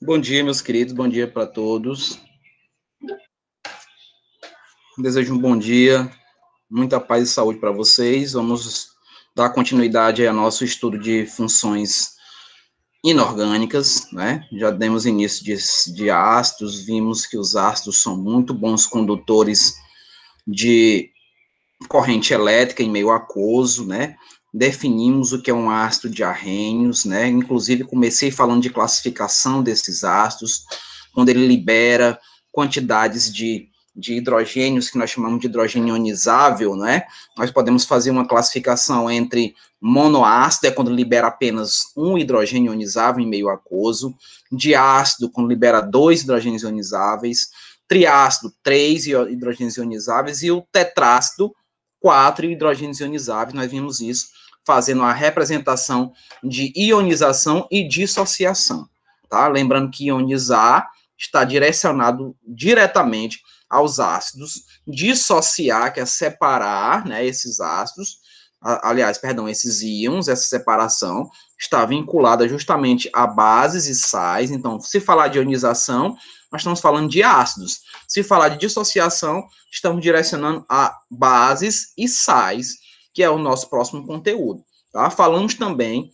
Bom dia, meus queridos, bom dia para todos. Desejo um bom dia, muita paz e saúde para vocês. Vamos dar continuidade ao nosso estudo de funções inorgânicas, né? Já demos início de ácidos, vimos que os ácidos são muito bons condutores de corrente elétrica em meio aquoso, né? Definimos o que é um ácido de Arrhenius, né? Inclusive, comecei falando de classificação desses ácidos, quando ele libera quantidades de hidrogênios, que nós chamamos de hidrogênio ionizável, né? Nós podemos fazer uma classificação entre monoácido, é quando libera apenas um hidrogênio ionizável em meio aquoso, diácido, quando libera dois hidrogênios ionizáveis, triácido, três hidrogênios ionizáveis, e o tetrácido, quatro hidrogênios ionizáveis. Nós vimos isso fazendo a representação de ionização e dissociação, tá? Lembrando que ionizar está direcionado diretamente aos ácidos, dissociar, que é separar, né, esses ácidos, esses íons, essa separação, está vinculada justamente a bases e sais. Então, se falar de ionização, nós estamos falando de ácidos. Se falar de dissociação, estamos direcionando a bases e sais, que é o nosso próximo conteúdo. Tá? Falamos também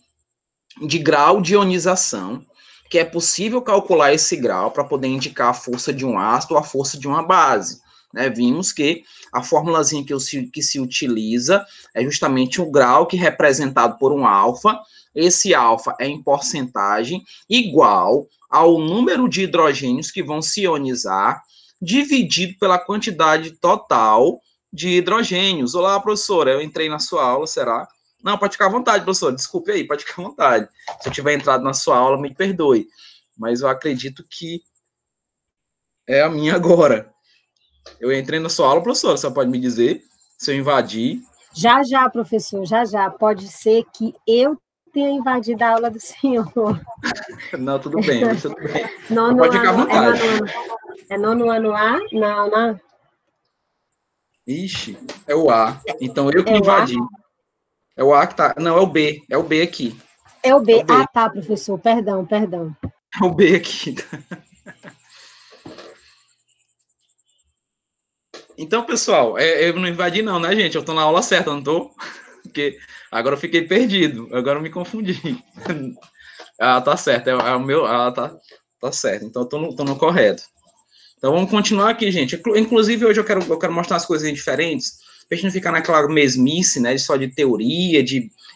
de grau de ionização, que é possível calcular esse grau para poder indicar a força de um ácido ou a força de uma base. Né? Vimos que a formulazinha que se utiliza é justamente o grau que é representado por um alfa. Esse alfa é em porcentagem igual ao número de hidrogênios que vão se ionizar, dividido pela quantidade total de hidrogênios. Olá, professora, eu entrei na sua aula, será? Não, pode ficar à vontade, professor. Desculpe aí, pode ficar à vontade. Se eu tiver entrado na sua aula, me perdoe. Mas eu acredito que é a minha agora. Eu entrei na sua aula, professor. Você pode me dizer se eu invadi? Já, professor, já. Pode ser que eu tenha invadido a aula do senhor. Não, tudo bem. Nono pode ficar à ano, vontade. é nono ano A? Não. Ixi, é o A. Então eu que É o A? invadi. É o A que tá. Não, é o B. É o B aqui. É o B. Ah, tá, professor. Perdão. É o B aqui. Então, pessoal, eu não invadi não, né, gente? Eu tô na aula certa, não tô? Porque agora eu fiquei perdido. Agora eu me confundi. Ah, tá certo. É o meu. Ah, tá certo. Então eu tô no correto. Então vamos continuar aqui, gente. Inclusive, hoje eu quero mostrar as coisas diferentes, para a gente não ficar naquela mesmice, né? Só de teoria,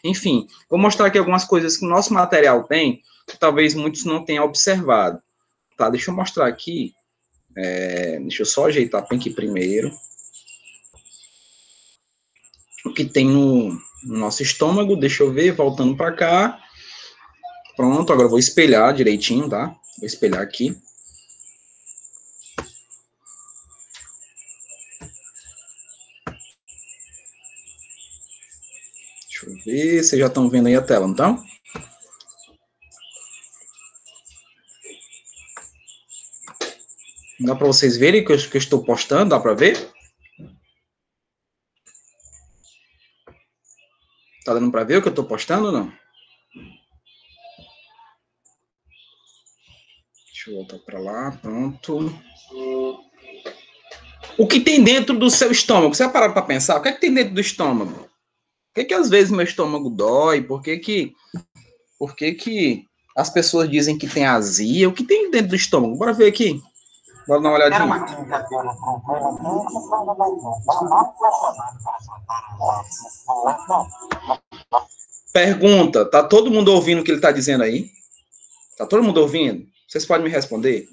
enfim, vou mostrar aqui algumas coisas que o nosso material tem, que talvez muitos não tenham observado. Tá, deixa eu mostrar aqui. Deixa eu só ajeitar aqui primeiro. O que tem no nosso estômago, deixa eu ver, voltando para cá. Pronto, agora eu vou espelhar direitinho, tá? Vou espelhar aqui. Deixa eu ver, vocês já estão vendo aí a tela, não estão? Dá para vocês verem que eu estou postando? Dá para ver? Tá dando para ver o que eu estou postando ou não? Deixa eu voltar para lá, pronto. O que tem dentro do seu estômago? Você vai parar para pensar? O que é que tem dentro do estômago? Por que às vezes meu estômago dói? Por que as pessoas dizem que tem azia? O que tem dentro do estômago? Bora ver aqui. Bora dar uma olhadinha. Pergunta, tá todo mundo ouvindo o que ele está dizendo aí? Tá todo mundo ouvindo? Vocês podem me responder?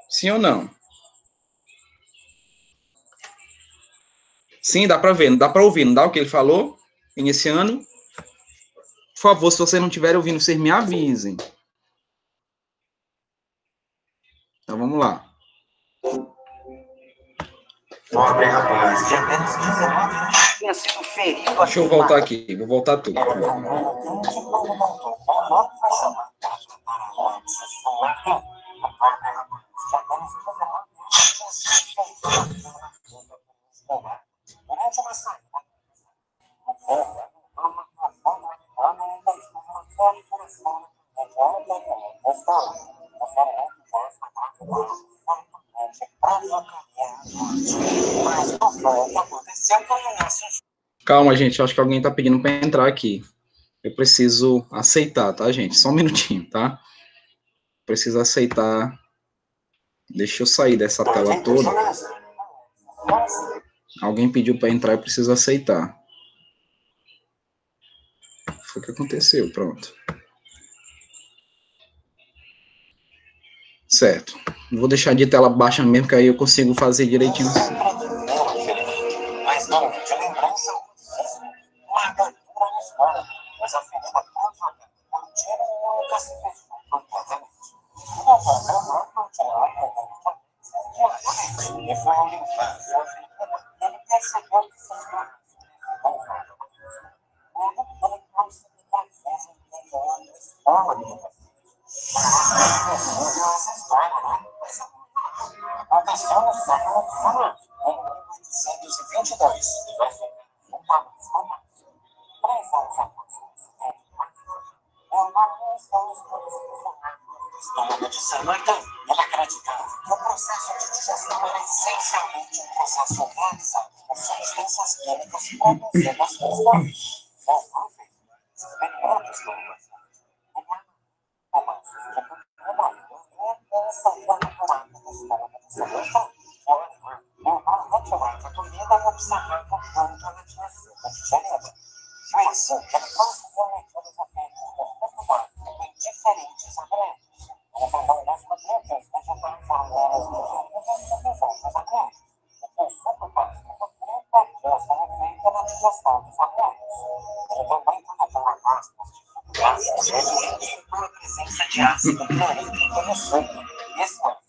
Sim ou não? Sim, dá para ver, não dá para ouvir, não dá o que ele falou iniciando? Por favor, se vocês não estiverem ouvindo, vocês me avisem. Então vamos lá. Pobre rapaz, de apenas 19 anos tinha sido ferido. Deixa eu voltar aqui, vou voltar tudo. Calma, gente, acho que alguém está pedindo para entrar aqui. Eu preciso aceitar, tá, gente? Só um minutinho, tá? Preciso aceitar. Deixa eu sair dessa tela toda. Alguém pediu para entrar, eu preciso aceitar. Foi o que aconteceu, pronto. Certo. Vou deixar de tela baixa mesmo, que aí eu consigo fazer direitinho. Mas não, de lembrança, uma abertura na escola. Mas a ferida toda, o tiro nunca se fechou completamente. E foi um limpar. Ele percebeu que foi essa história, né? Aconteceu no século XIX, em 1822. E vai ser estômago de Samantha, ela acreditava que o processo de digestão era essencialmente um processo realizado por substâncias químicas produzidas por experimentos do a presença de ácido clorídrico no suco. Isso é.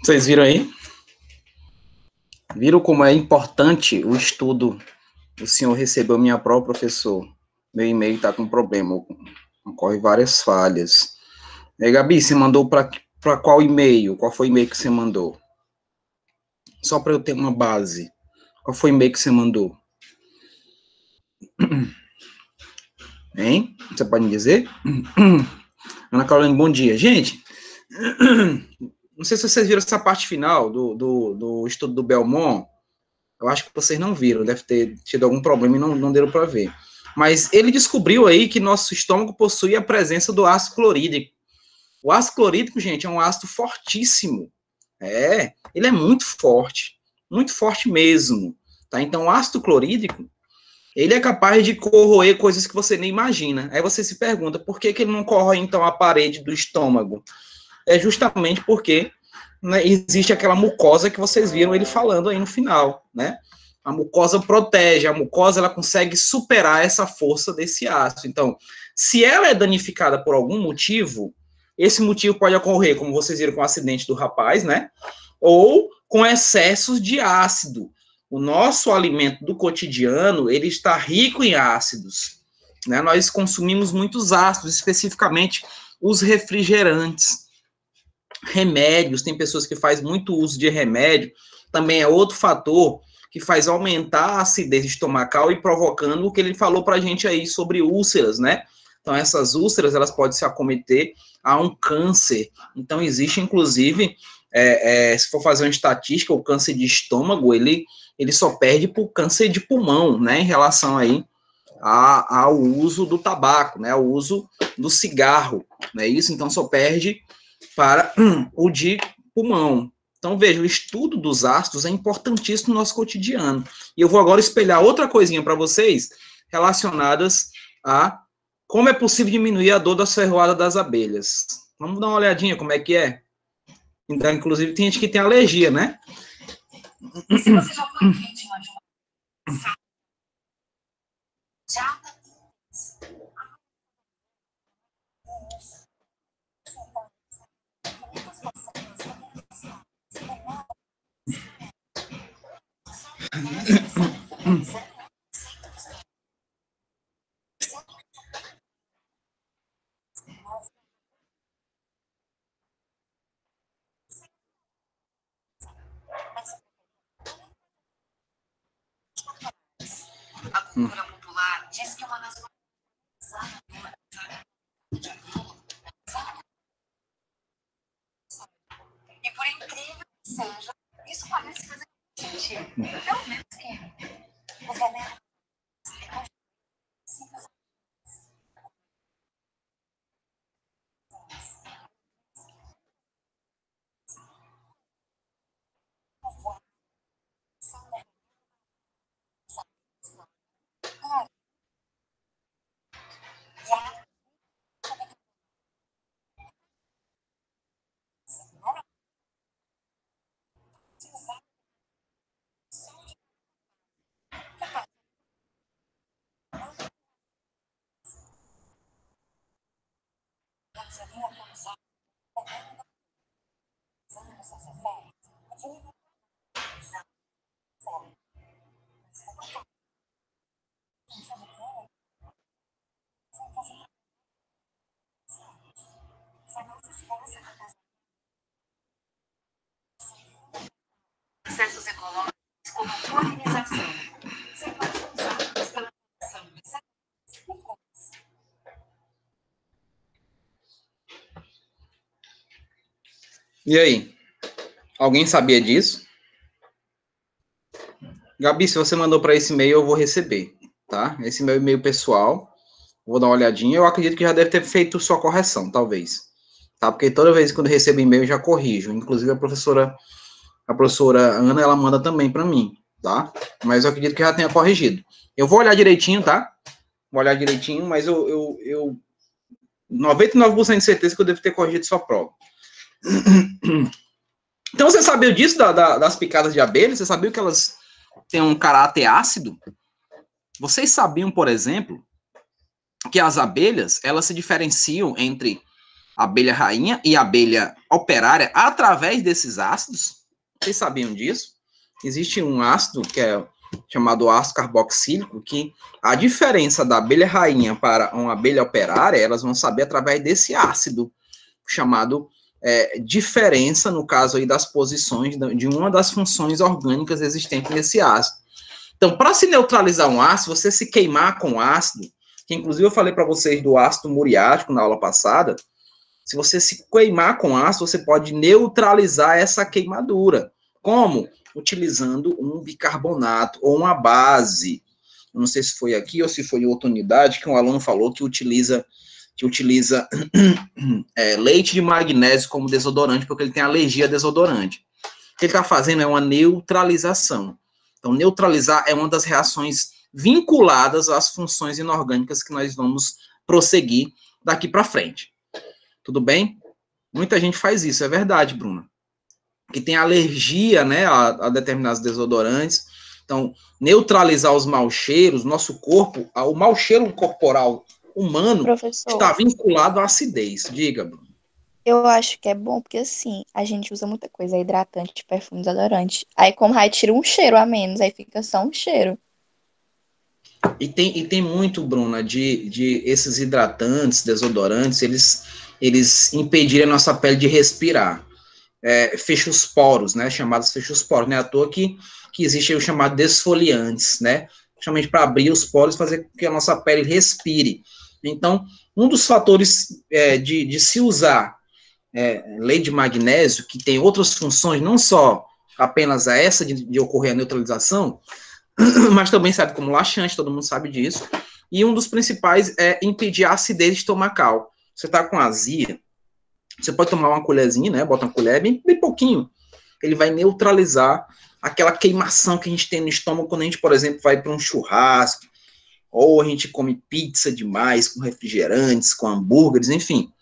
Vocês viram aí? Viram como é importante o estudo? O senhor recebeu minha prova, professor. Meu e-mail está com problema. Ocorre várias falhas. E aí, Gabi, você mandou para qual e-mail? Qual foi o e-mail que você mandou? Só para eu ter uma base. Qual foi o e-mail que você mandou? Hein? Você pode me dizer? Ana Carolina, bom dia. Gente, não sei se vocês viram essa parte final do estudo do Belmont. Eu acho que vocês não viram, deve ter tido algum problema e não deram para ver. Mas ele descobriu aí que nosso estômago possui a presença do ácido clorídrico. O ácido clorídrico, gente, é um ácido fortíssimo. Ele é muito forte mesmo. Tá? Então, o ácido clorídrico, ele é capaz de corroer coisas que você nem imagina. Aí você se pergunta, por que ele não corrói, então, a parede do estômago? É justamente porque, né, existe aquela mucosa que vocês viram ele falando aí no final, né? A mucosa protege, a mucosa ela consegue superar essa força desse ácido. Então, se ela é danificada por algum motivo, esse motivo pode ocorrer, como vocês viram com o acidente do rapaz, né? Ou com excessos de ácido. O nosso alimento do cotidiano, ele está rico em ácidos, né? Nós consumimos muitos ácidos, especificamente os refrigerantes. Remédios, tem pessoas que fazem muito uso de remédio, também é outro fator que faz aumentar a acidez estomacal e provocando o que ele falou para a gente aí sobre úlceras, né? Então, essas úlceras, elas podem se acometer a um câncer. Então, existe, inclusive, se for fazer uma estatística, o câncer de estômago, ele só perde por câncer de pulmão, né? Em relação aí ao uso do tabaco, né? Ao uso do cigarro, não é isso? Então, só perde para o de pulmão. Então, veja, o estudo dos ácidos é importantíssimo no nosso cotidiano. E eu vou agora espelhar outra coisinha para vocês relacionadas a como é possível diminuir a dor da ferroada das abelhas. Vamos dar uma olhadinha como é que é? Então, inclusive, tem gente que tem alergia, né? E se você já foi vítima de uma... Já a cultura popular diz que uma das e por incrível que seja, isso parece fazer sentido. Pelo menos que os remédios processos ecológicos como polinização. E aí? Alguém sabia disso? Gabi, se você mandou para esse e-mail, eu vou receber, tá? Esse meu e-mail pessoal, vou dar uma olhadinha. Eu acredito que já deve ter feito sua correção, talvez. Tá? Porque toda vez que eu recebo e-mail, eu já corrijo. Inclusive, a professora Ana, ela manda também para mim, tá? Mas eu acredito que já tenha corrigido. Eu vou olhar direitinho, tá? Vou olhar direitinho, mas eu 99% de certeza que eu devo ter corrigido sua prova. Então, você sabia disso, das picadas de abelha? Você sabia que elas têm um caráter ácido? Vocês sabiam, por exemplo, que as abelhas, elas se diferenciam entre abelha rainha e abelha operária através desses ácidos? Vocês sabiam disso? Existe um ácido que é chamado ácido carboxílico, que a diferença da abelha rainha para uma abelha operária, elas vão saber através desse ácido, chamado diferença, no caso aí das posições de uma das funções orgânicas existentes nesse ácido. Então, para se neutralizar um ácido, você se queimar com ácido, que inclusive eu falei para vocês do ácido muriático na aula passada, se você se queimar com ácido, você pode neutralizar essa queimadura. Como? Utilizando um bicarbonato ou uma base. Eu não sei se foi aqui ou se foi em outra unidade que um aluno falou que utiliza leite de magnésio como desodorante, porque ele tem alergia a desodorante. O que ele está fazendo é uma neutralização. Então, neutralizar é uma das reações vinculadas às funções inorgânicas que nós vamos prosseguir daqui para frente. Tudo bem? Muita gente faz isso, é verdade, Bruna. Que tem alergia, né, a determinados desodorantes. Então, neutralizar os maus cheiros, nosso corpo, o mau cheiro corporal humano, Professor, está vinculado à acidez. Diga, Bruna. eu acho que é bom porque, assim, a gente usa muita coisa hidratante, perfume, desodorante. Aí, como aí tira um cheiro a menos, aí fica só um cheiro. E tem muito, Bruna, de esses hidratantes, desodorantes, eles impedirem a nossa pele de respirar. Fecha os poros, né? Chamados fecha os poros. Não é à toa que existe o chamado desfoliantes, né? Justamente para abrir os poros e fazer com que a nossa pele respire. Então, um dos fatores de se usar leite de magnésio, que tem outras funções, não só apenas essa de ocorrer a neutralização, mas também serve como laxante, todo mundo sabe disso. E um dos principais é impedir a acidez estomacal. Você está com azia, você pode tomar uma colherzinha, né? Bota uma colher, bem pouquinho. Ele vai neutralizar aquela queimação que a gente tem no estômago quando a gente, por exemplo, vai para um churrasco, ou a gente come pizza demais, com refrigerantes, com hambúrgueres, enfim.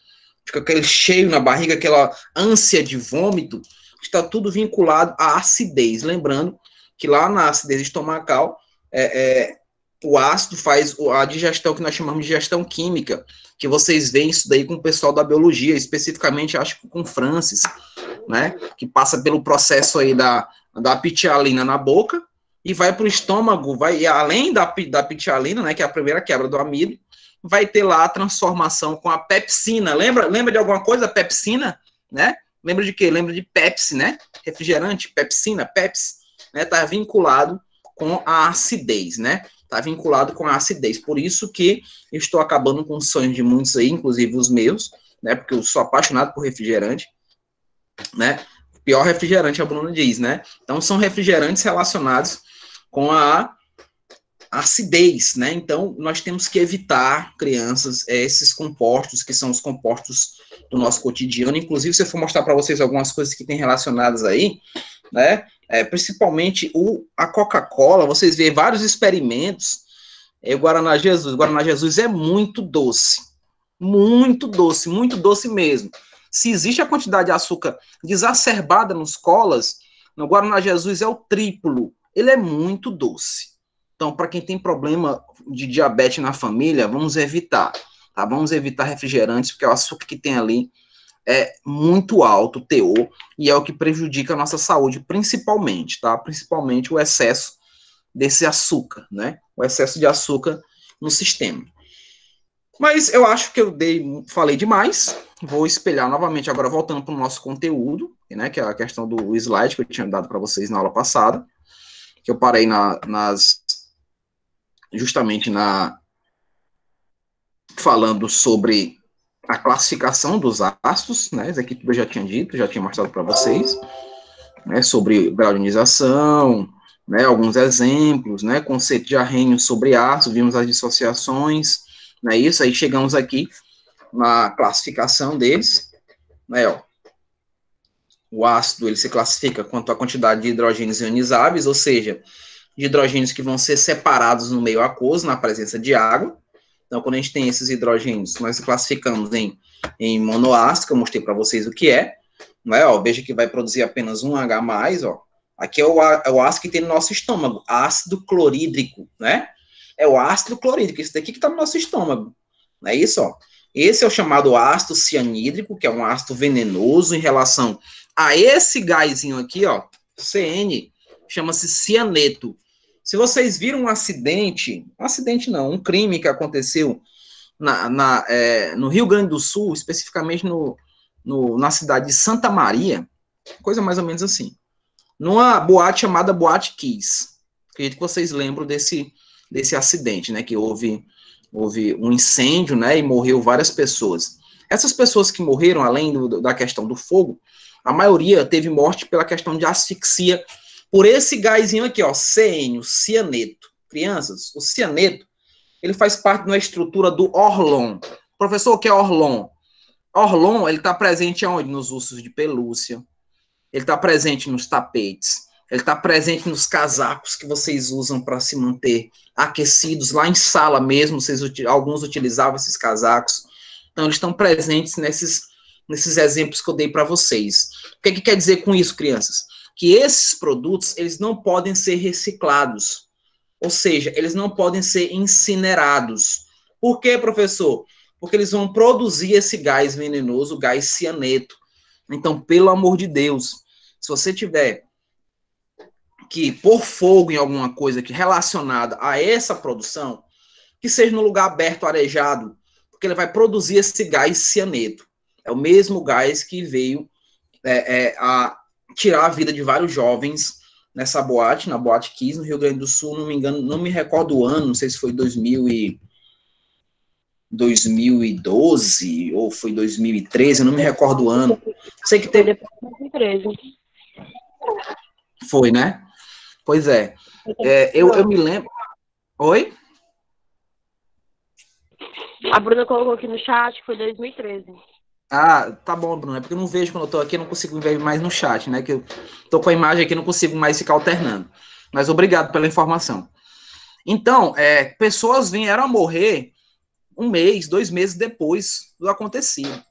fica aquele cheio na barriga, aquela ânsia de vômito, está tudo vinculado à acidez. Lembrando que lá na acidez estomacal, o ácido faz a digestão que nós chamamos de digestão química, que vocês veem isso daí com o pessoal da biologia, especificamente, acho que com Francis, né, que passa pelo processo aí da pitialina na boca, e vai para o estômago, vai além da pitialina, né, que é a primeira quebra do amido, vai ter lá a transformação com a pepsina. Lembra de alguma coisa, pepsina, né? Lembra de quê? Lembra de Pepsi, né? Refrigerante, pepsina, Pepsi, né? Tá vinculado com a acidez, né? Tá vinculado com a acidez. Por isso que eu estou acabando com os sonhos de muitos aí, inclusive os meus, né? Porque eu sou apaixonado por refrigerante, né? Pior refrigerante, a Bruna diz, né? Então, são refrigerantes relacionados com a acidez, né? Então, nós temos que evitar, crianças, esses compostos, que são os compostos do nosso cotidiano. Inclusive, se eu for mostrar para vocês algumas coisas que tem relacionadas aí, né? Principalmente a Coca-Cola, vocês veem vários experimentos. O Guaraná Jesus. O Guaraná Jesus é muito doce. Muito doce mesmo. Se existe a quantidade de açúcar exacerbada nos colas, no Guaraná Jesus é o triplo. Ele é muito doce. Então, para quem tem problema de diabetes na família, vamos evitar, tá? Vamos evitar refrigerantes, porque o açúcar que tem ali é muito alto, o teor, e é o que prejudica a nossa saúde, principalmente, tá? Principalmente o excesso desse açúcar, né? O excesso de açúcar no sistema. Mas eu acho que eu falei demais. Vou espelhar novamente, agora voltando para o nosso conteúdo, né? Que é a questão do slide que eu tinha dado para vocês na aula passada, que eu parei justamente falando sobre a classificação dos ácidos, né? Isso aqui tudo eu já tinha dito, já tinha mostrado para vocês, né? Sobre grau de ionização, né? Alguns exemplos, né? Conceito de Arrhenius sobre ácido, vimos as dissociações, né? Isso aí chegamos aqui na classificação deles, né? Ó. O ácido ele se classifica quanto à quantidade de hidrogênios ionizáveis, ou seja, de hidrogênios que vão ser separados no meio aquoso, na presença de água. Então, quando a gente tem esses hidrogênios, nós classificamos em monoácido, que eu mostrei para vocês o que é. Não é? Ó, veja que vai produzir apenas um H+, ó. Aqui é o ácido que tem no nosso estômago, ácido clorídrico, né? É o ácido clorídrico, esse daqui que está no nosso estômago. Não é isso, ó? Esse é o chamado ácido cianídrico, que é um ácido venenoso em relação a esse gásinho aqui, ó, CN, chama-se cianeto. Se vocês viram um acidente não, um crime que aconteceu no Rio Grande do Sul, especificamente na cidade de Santa Maria, coisa mais ou menos assim, numa boate chamada Boate Kiss. Acredito que vocês lembram desse acidente, né, que houve um incêndio, né, e morreu várias pessoas. Essas pessoas que morreram, além da questão do fogo, a maioria teve morte pela questão de asfixia por esse gásinho aqui, ó, CN, o cianeto. Crianças, o cianeto, ele faz parte de uma estrutura do Orlon. Professor, o que é Orlon? Orlon, ele está presente onde? Nos ursos de pelúcia, ele está presente nos tapetes, ele está presente nos casacos que vocês usam para se manter aquecidos, lá em sala mesmo, alguns utilizavam esses casacos. Então, eles estão presentes nesses exemplos que eu dei para vocês. O que quer dizer com isso, crianças? Que esses produtos, eles não podem ser reciclados. Ou seja, eles não podem ser incinerados. Por quê, professor? Porque eles vão produzir esse gás venenoso, o gás cianeto. Então, pelo amor de Deus, se você tiver que pôr fogo em alguma coisa que relacionada a essa produção, que seja no lugar aberto, arejado, porque ele vai produzir esse gás cianeto. É o mesmo gás que veio a tirar a vida de vários jovens nessa boate, na Boate Kiss, no Rio Grande do Sul, não me engano, não me recordo o ano, não sei se foi 2012 ou foi 2013, eu não me recordo o ano. Sei que teve... Foi, né? Pois é. Eu me lembro... Oi? A Bruna colocou aqui no chat que foi 2013. Ah, tá bom, Bruno. É porque eu não vejo quando eu tô aqui, eu não consigo ver mais no chat, né? Que eu tô com a imagem aqui, não consigo mais ficar alternando. Mas obrigado pela informação. Então, pessoas vieram a morrer 1 mês, 2 meses depois do acontecido.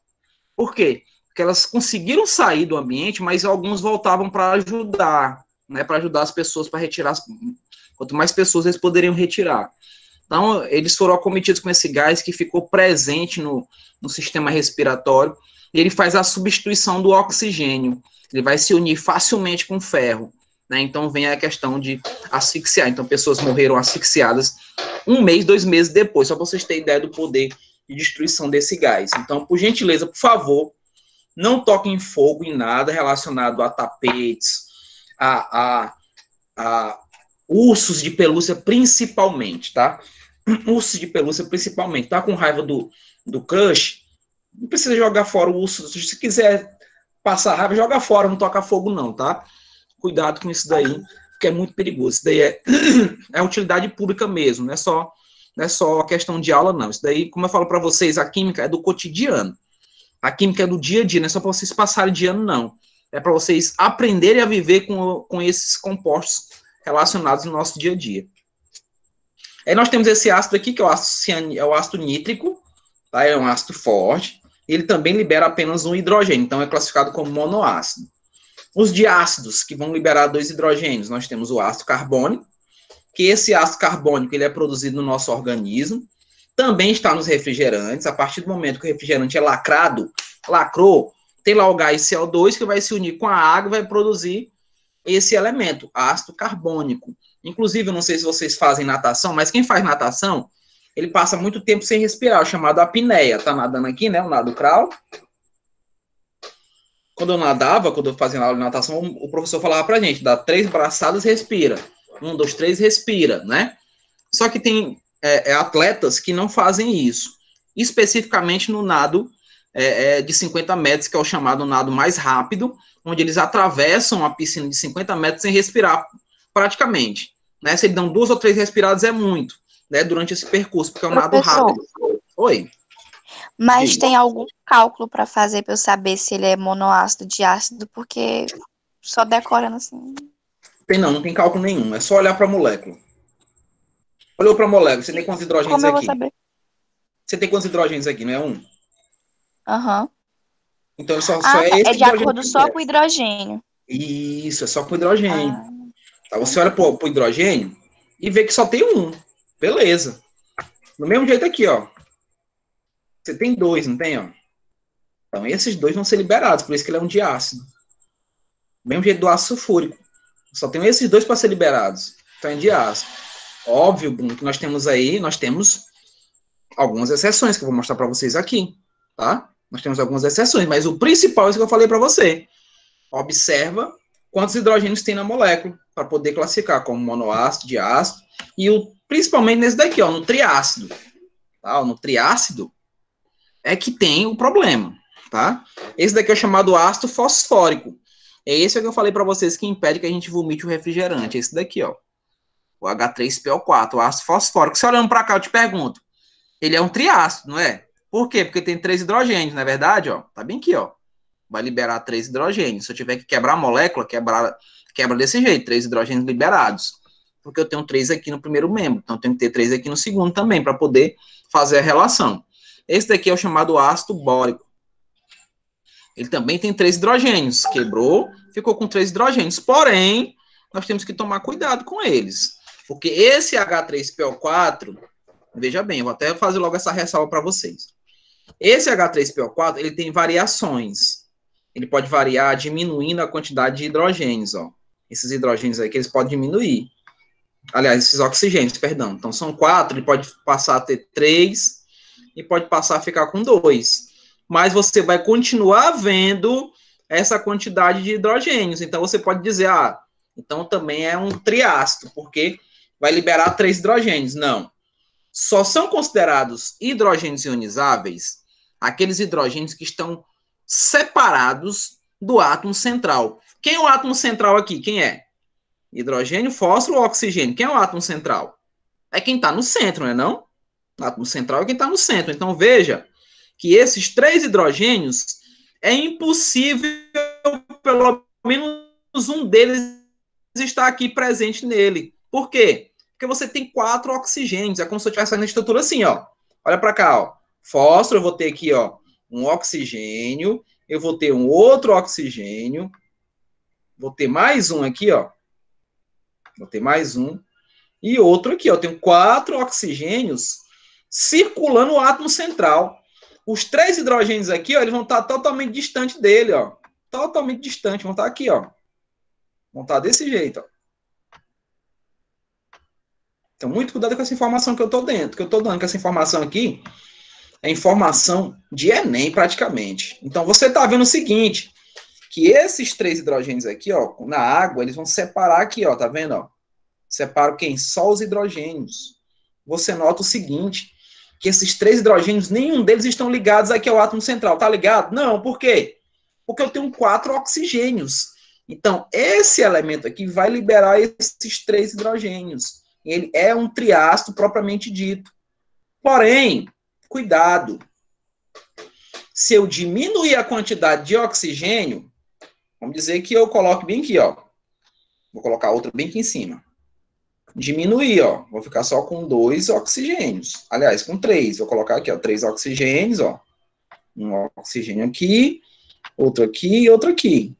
Por quê? Porque elas conseguiram sair do ambiente, mas alguns voltavam para ajudar, né? Para ajudar as pessoas para retirar. Quanto mais pessoas eles poderiam retirar. Então, eles foram acometidos com esse gás que ficou presente no sistema respiratório, e ele faz a substituição do oxigênio. Ele vai se unir facilmente com o ferro, né? Então, vem a questão de asfixiar. Então, pessoas morreram asfixiadas 1 mês, 2 meses depois, só para vocês terem ideia do poder de destruição desse gás. Então, por gentileza, por favor, não toquem fogo em nada relacionado a tapetes, a ursos de pelúcia principalmente, tá? Ursos de pelúcia principalmente. Tá com raiva do crush? Não precisa jogar fora o urso. Se quiser passar raiva, joga fora, não toca fogo não, tá? Cuidado com isso daí, porque é muito perigoso. Isso daí é utilidade pública mesmo, não é só questão de aula, não. Isso daí, como eu falo para vocês, a química é do cotidiano. A química é do dia a dia, não é só para vocês passarem de ano, não. É para vocês aprenderem a viver com esses compostos relacionados no nosso dia a dia. Aí nós temos esse ácido aqui, que é o ácido nítrico, tá? É um ácido forte. Ele também libera apenas um hidrogênio, então é classificado como monoácido. Os diácidos, que vão liberar 2 hidrogênios, nós temos o ácido carbônico, que esse ácido carbônico ele é produzido no nosso organismo, também está nos refrigerantes. A partir do momento que o refrigerante é lacrou, tem lá o gás CO2 que vai se unir com a água e vai produzir esse elemento, ácido carbônico. Inclusive, eu não sei se vocês fazem natação, mas quem faz natação, ele passa muito tempo sem respirar, o chamado apneia. Tá nadando aqui, né, o nado crawl. Quando eu fazia aula de natação, o professor falava pra gente, dá 3 braçadas, respira. 1, 2, 3, respira, né? Só que tem atletas que não fazem isso. Especificamente no nado de 50 metros, que é o chamado nado mais rápido, onde eles atravessam a piscina de 50 metros sem respirar, praticamente. Né? Se eles dão 2 ou 3 respiradas, é muito, né? Durante esse percurso, porque é um nado rápido. Oi. Mas Sim. tem algum cálculo para fazer para eu saber se ele é monoácido, diácido, porque só decorando assim. Não tem cálculo nenhum. É só olhar para a molécula. Olhou para a molécula. Você tem quantos hidrogênios Como eu vou aqui? saber? Você tem quantos hidrogênios aqui, não é um? Aham. Então só Ah, é tá. esse É de hidrogênio acordo que só interessa. com o hidrogênio. Isso, é só com hidrogênio. Ah, Tá? Você olha para o hidrogênio e vê que só tem um. Beleza. Do mesmo jeito aqui, ó. Você tem 2, não tem, ó? Então esses 2 vão ser liberados, por isso que ele é um diácido. Do mesmo jeito do ácido sulfúrico. Só tem esses 2 para ser liberados. Então é diácido. Óbvio, Bruno, que nós temos algumas exceções que eu vou mostrar para vocês aqui, tá? Nós temos algumas exceções, mas o principal é isso que eu falei para você. Observa quantos hidrogênios tem na molécula, para poder classificar como monoácido, diácido, e principalmente nesse daqui, ó, no triácido. Tá? No triácido é que tem o problema, tá? Esse daqui é chamado ácido fosfórico. É esse que eu falei para vocês que impede que a gente vomite o refrigerante. Esse daqui, ó. O H3PO4, o ácido fosfórico. Se olhando para cá, eu te pergunto. Ele é um triácido, não é? Por quê? Porque tem 3 hidrogênios, não é verdade? Ó? Tá bem aqui, ó. Vai liberar 3 hidrogênios. Se eu tiver que quebrar a molécula, quebra desse jeito, 3 hidrogênios liberados. Porque eu tenho 3 aqui no primeiro membro. Então, eu tenho que ter 3 aqui no segundo também, para poder fazer a relação. Esse daqui é o chamado ácido bórico. Ele também tem 3 hidrogênios. Quebrou, ficou com 3 hidrogênios. Porém, nós temos que tomar cuidado com eles. Porque esse H3PO4, veja bem, eu vou até fazer logo essa ressalva para vocês. Esse H3PO4, ele tem variações. Ele pode variar diminuindo a quantidade de hidrogênios, ó. Esses hidrogênios aqui, eles podem diminuir. Aliás, esses oxigênios, perdão. Então, são 4, ele pode passar a ter 3 e pode passar a ficar com 2. Mas você vai continuar vendo essa quantidade de hidrogênios. Então, você pode dizer, então também é um triácido, porque vai liberar 3 hidrogênios. Não. Só são considerados hidrogênios ionizáveis aqueles hidrogênios que estão separados do átomo central. Quem é o átomo central aqui? Quem é? Hidrogênio, fósforo ou oxigênio? Quem é o átomo central? É quem está no centro, não é não? O átomo central é quem está no centro. Então, veja que esses 3 hidrogênios é impossível pelo menos um deles estar aqui presente nele. Por quê? Porque você tem 4 oxigênios. É como se eu estivesse fazendo a estrutura assim, ó. Olha para cá, ó. Fósforo, eu vou ter aqui, ó, um oxigênio, eu vou ter um outro oxigênio, vou ter mais um aqui, ó. Vou ter mais um. E outro aqui, ó. Eu tenho 4 oxigênios circulando o átomo central. Os 3 hidrogênios aqui, ó, eles vão estar totalmente distantes dele, ó. Totalmente distantes. Vão estar aqui, ó. Vão estar desse jeito, ó. Então, muito cuidado com essa informação que eu estou dando, que essa informação aqui é informação de Enem, praticamente. Então, você está vendo o seguinte, que esses 3 hidrogênios aqui, ó, na água, eles vão separar aqui, ó, tá vendo, ó? Separa quem? Só os hidrogênios. Você nota o seguinte, que esses 3 hidrogênios, nenhum deles estão ligados aqui ao átomo central, tá ligado? Não, por quê? Porque eu tenho 4 oxigênios. Então, esse elemento aqui vai liberar esses 3 hidrogênios. Ele é um triácido propriamente dito. Porém, cuidado. Se eu diminuir a quantidade de oxigênio, vamos dizer que eu coloco bem aqui, ó. Vou colocar outra bem aqui em cima. Diminuir, ó. Vou ficar só com 2 oxigênios. Aliás, com 3. Vou colocar aqui, ó, 3 oxigênios, ó. Um oxigênio aqui, outro aqui e outro aqui.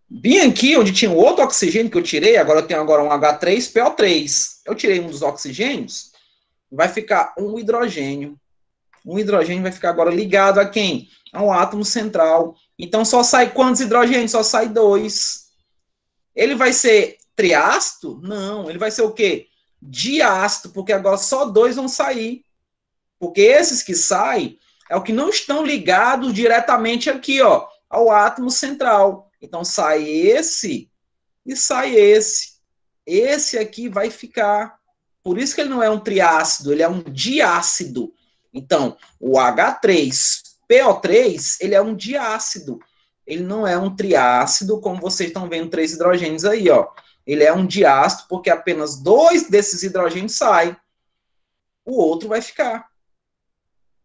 Bem aqui, onde tinha um outro oxigênio que eu tirei, agora eu tenho agora um H3PO3. Eu tirei um dos oxigênios, vai ficar um hidrogênio. Um hidrogênio vai ficar agora ligado a quem? Ao átomo central. Então, só sai quantos hidrogênios? Só sai 2. Ele vai ser triácido? Não. Ele vai ser o quê? Diácido, porque agora só 2 vão sair. Porque esses que saem é o que não estão ligados diretamente aqui, ó, ao átomo central. Então, sai esse e sai esse. Esse aqui vai ficar. Por isso que ele não é um triácido, ele é um diácido. Então, o H3PO3, ele é um diácido. Ele não é um triácido, como vocês estão vendo 3 hidrogênios aí, ó. Ele é um diácido porque apenas 2 desses hidrogênios saem. O outro vai ficar.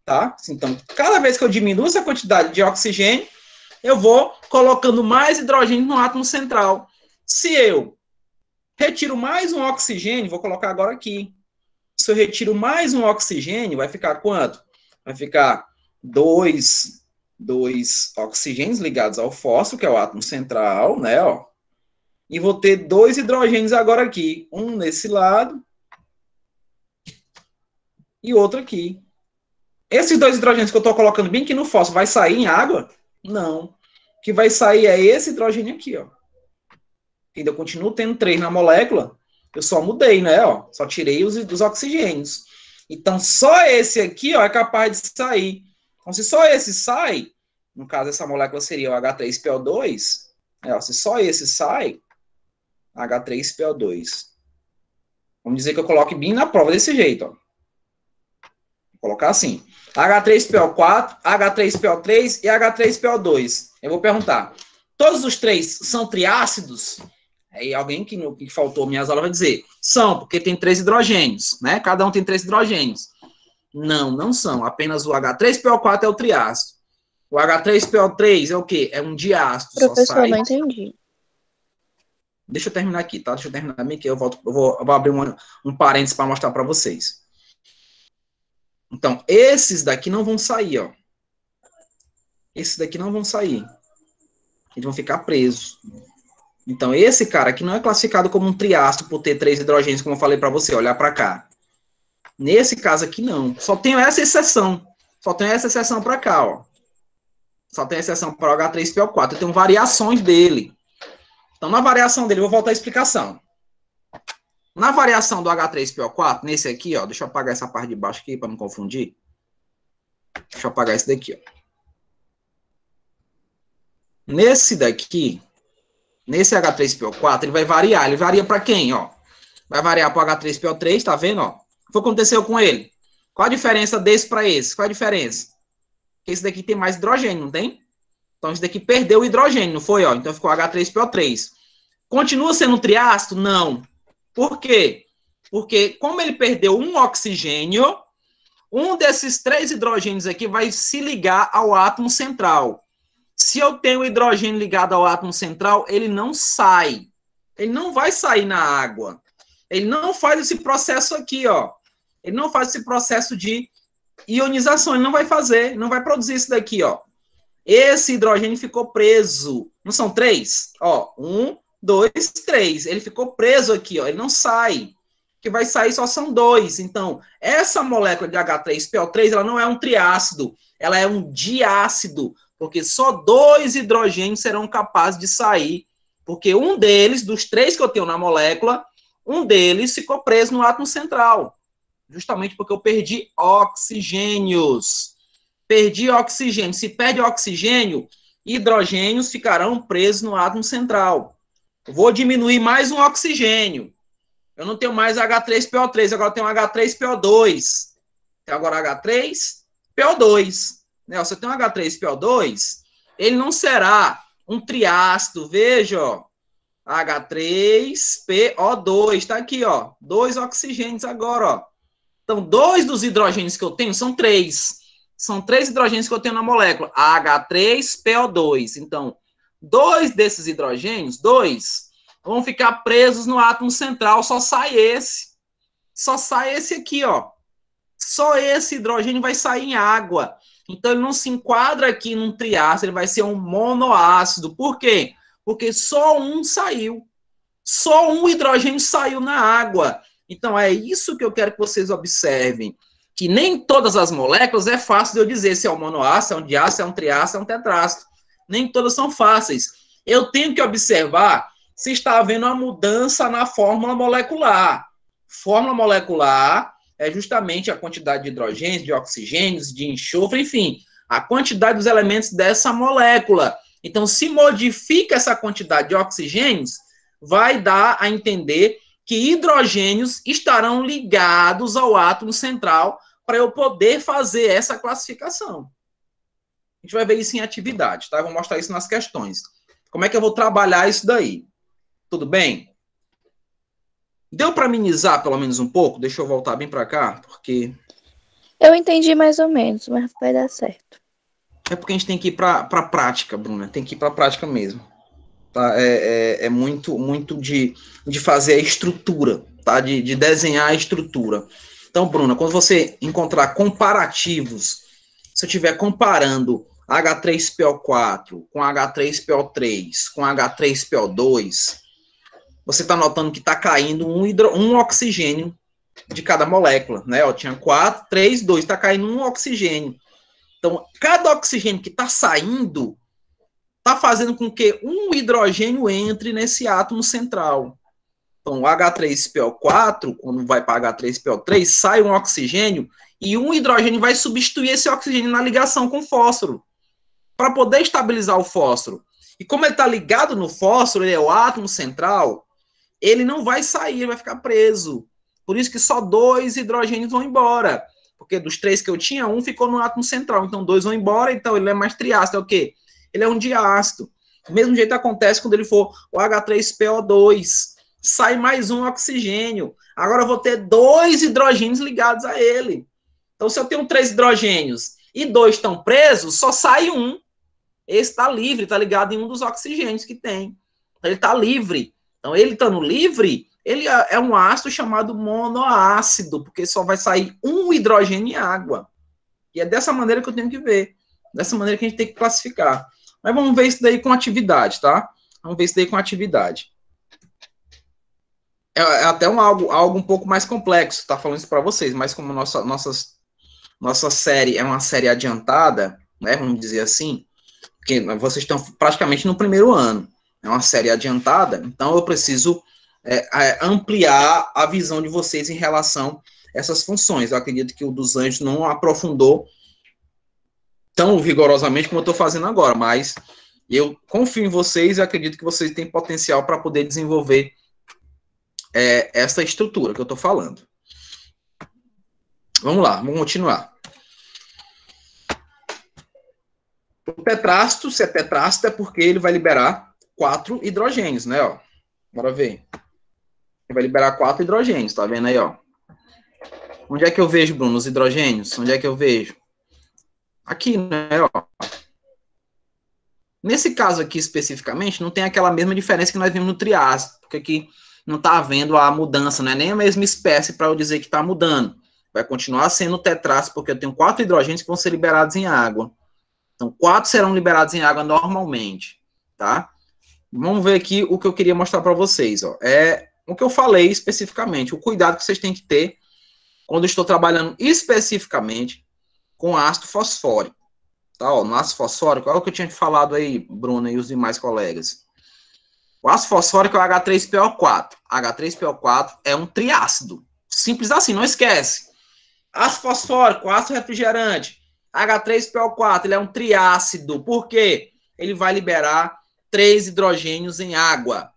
Tá? Então, cada vez que eu diminuo essa quantidade de oxigênio, eu vou colocando mais hidrogênio no átomo central. Se eu retiro mais um oxigênio, vou colocar agora aqui. Se eu retiro mais um oxigênio, vai ficar quanto? Vai ficar 2 oxigênios ligados ao fósforo, que é o átomo central, né? Ó. E vou ter 2 hidrogênios agora aqui. Um nesse lado e outro aqui. Esses 2 hidrogênios que eu estou colocando bem aqui no fósforo, vai sair em água? Não. O que vai sair é esse hidrogênio aqui, ó. Ainda eu continuo tendo 3 na molécula, eu só mudei, né, ó. Só tirei os oxigênios. Então, só esse aqui, ó, é capaz de sair. Então, se só esse sai, no caso, essa molécula seria o H3PO2, né, ó, se só esse sai, H3PO2. Vamos dizer que eu coloque bem na prova desse jeito, ó. Vou colocar assim. H3PO4, H3PO3 e H3PO2. Eu vou perguntar, todos os 3 são triácidos? Aí alguém que faltou minhas aulas vai dizer, são, porque tem 3 hidrogênios, né? Cada um tem 3 hidrogênios. Não, não são. Apenas o H3PO4 é o triácido. O H3PO3 é o quê? É um diácido. Professor, só sai... não entendi. Deixa eu terminar aqui, tá? Deixa eu terminar aqui, eu vou abrir um parênteses para mostrar para vocês. Então, esses daqui não vão sair, ó. Esses daqui não vão sair. Eles vão ficar presos. Então, esse cara aqui não é classificado como um triácido por ter 3 hidrogênios, como eu falei para você, olhar para cá. Nesse caso aqui, não. Só tenho essa exceção. Só tenho essa exceção para cá, ó. Só tem exceção para o H3PO4. Eu tenho variações dele. Então, na variação dele, eu vou voltar à explicação. Na variação do H3PO4, nesse aqui, ó, deixa eu apagar essa parte de baixo aqui para não confundir. Deixa eu apagar esse daqui, ó. Nesse daqui, nesse H3PO4, ele vai variar. Ele varia para quem, ó? Vai variar para o H3PO3, tá vendo, ó? O que aconteceu com ele? Qual a diferença desse para esse? Qual a diferença? Porque esse daqui tem mais hidrogênio, não tem? Então, esse daqui perdeu o hidrogênio, não foi, ó? Então, ficou H3PO3. Continua sendo um triácido? Não. Por quê? Porque, como ele perdeu um oxigênio, um desses 3 hidrogênios aqui vai se ligar ao átomo central. Se eu tenho o hidrogênio ligado ao átomo central, ele não sai. Ele não vai sair na água. Ele não faz esse processo aqui, ó. Ele não faz esse processo de ionização, ele não vai fazer, não vai produzir isso daqui, ó. Esse hidrogênio ficou preso. Não são 3? Ó, 1, 2, 3. Ele ficou preso aqui, ó. Ele não sai. O que vai sair só são 2. Então, essa molécula de H3PO3, ela não é um triácido. Ela é um diácido. Porque só 2 hidrogênios serão capazes de sair. Porque um deles, dos 3 que eu tenho na molécula, um deles ficou preso no átomo central. Justamente porque eu perdi oxigênios. Perdi oxigênio. Se perde oxigênio, hidrogênios ficarão presos no átomo central. Vou diminuir mais um oxigênio. Eu não tenho mais H3PO3, agora eu tenho H3PO2. Tem agora H3PO2. Né? Se eu tenho H3PO2, ele não será um triácido. Veja, ó. H3PO2. Está aqui, ó. 2 oxigênios agora, ó. Então, 2 dos hidrogênios que eu tenho são 3. São 3 hidrogênios que eu tenho na molécula. H3PO2. Então, 2 desses hidrogênios, 2, vão ficar presos no átomo central. Só sai esse. Só sai esse aqui, ó. Só esse hidrogênio vai sair em água. Então, ele não se enquadra aqui num triácido. Ele vai ser um monoácido. Por quê? Porque só um saiu. Só um hidrogênio saiu na água. Então, é isso que eu quero que vocês observem. Que nem todas as moléculas é fácil de eu dizer se é um monoácido, é um diácido, é um triácido, é um tetrácido. Nem todas são fáceis. Eu tenho que observar se está havendo uma mudança na fórmula molecular. Fórmula molecular é justamente a quantidade de hidrogênios, de oxigênios, de enxofre, enfim, a quantidade dos elementos dessa molécula. Então, se modifica essa quantidade de oxigênios, vai dar a entender que hidrogênios estarão ligados ao átomo central para eu poder fazer essa classificação. A gente vai ver isso em atividade, tá? Eu vou mostrar isso nas questões. Como é que eu vou trabalhar isso daí? Tudo bem? Deu para minimizar pelo menos um pouco? Deixa eu voltar bem para cá, porque... Eu entendi mais ou menos, mas vai dar certo. É porque a gente tem que ir para a prática, Bruna. Tem que ir para a prática mesmo. Tá? É muito de fazer a estrutura, tá? De desenhar a estrutura. Então, Bruna, quando você encontrar comparativos, se eu estiver comparando H3PO4 com H3PO3 com H3PO2, você está notando que está caindo um oxigênio de cada molécula, né? Ó, tinha 4, 3, 2, está caindo um oxigênio. Então, cada oxigênio que está saindo está fazendo com que um hidrogênio entre nesse átomo central. Então, o H3PO4, quando vai para H3PO3, sai um oxigênio e um hidrogênio vai substituir esse oxigênio na ligação com o fósforo, para poder estabilizar o fósforo. E como ele está ligado no fósforo, ele é o átomo central, ele não vai sair, ele vai ficar preso. Por isso que só 2 hidrogênios vão embora. Porque dos 3 que eu tinha, um ficou no átomo central. Então, 2 vão embora, então ele é mais triácido. É o quê? Ele é um diácido. Do mesmo jeito acontece quando ele for o H3PO2. Sai mais um oxigênio. Agora eu vou ter 2 hidrogênios ligados a ele. Então, se eu tenho 3 hidrogênios e 2 estão presos, só sai um. Esse está livre, está ligado em um dos oxigênios que tem. Então, ele está livre. Então, ele estando livre, ele é um ácido chamado monoácido, porque só vai sair um hidrogênio em água. E é dessa maneira que eu tenho que ver. Dessa maneira que a gente tem que classificar. Mas vamos ver isso daí com atividade, tá? Vamos ver isso daí com atividade. É até algo um pouco mais complexo, tá falando isso para vocês, mas como nossa série é uma série adiantada, né, vamos dizer assim, porque vocês estão praticamente no primeiro ano, é uma série adiantada, então eu preciso ampliar a visão de vocês em relação a essas funções. Eu acredito que o dos anjos não aprofundou tão vigorosamente como eu estou fazendo agora, mas eu confio em vocês e acredito que vocês têm potencial para poder desenvolver essa estrutura que eu estou falando. Vamos lá, vamos continuar. O tetrácido, se é tetrácido, é porque ele vai liberar 4 hidrogênios, né, ó. Bora ver. Ele vai liberar 4 hidrogênios, tá vendo aí, ó. Onde é que eu vejo, Bruno, os hidrogênios? Onde é que eu vejo? Aqui, né, ó. Nesse caso aqui, especificamente, não tem aquela mesma diferença que nós vimos no triácido, porque aqui não está havendo a mudança, não é nem a mesma espécie para eu dizer que está mudando. vai continuar sendo tetrácido, porque eu tenho 4 hidrogênios que vão ser liberados em água. Então, 4 serão liberados em água normalmente, tá? Vamos ver aqui o que eu queria mostrar para vocês, ó. É o que eu falei especificamente, o cuidado que vocês têm que ter quando eu estou trabalhando especificamente com ácido fosfórico, tá? Ó, no ácido fosfórico, olha o que eu tinha falado aí, Bruno e os demais colegas. O ácido fosfórico é o H3PO4. H3PO4 é um triácido. Simples assim, não esquece. Ácido fosfórico, ácido refrigerante, H3PO4, ele é um triácido. Por quê? Ele vai liberar 3 hidrogênios em água.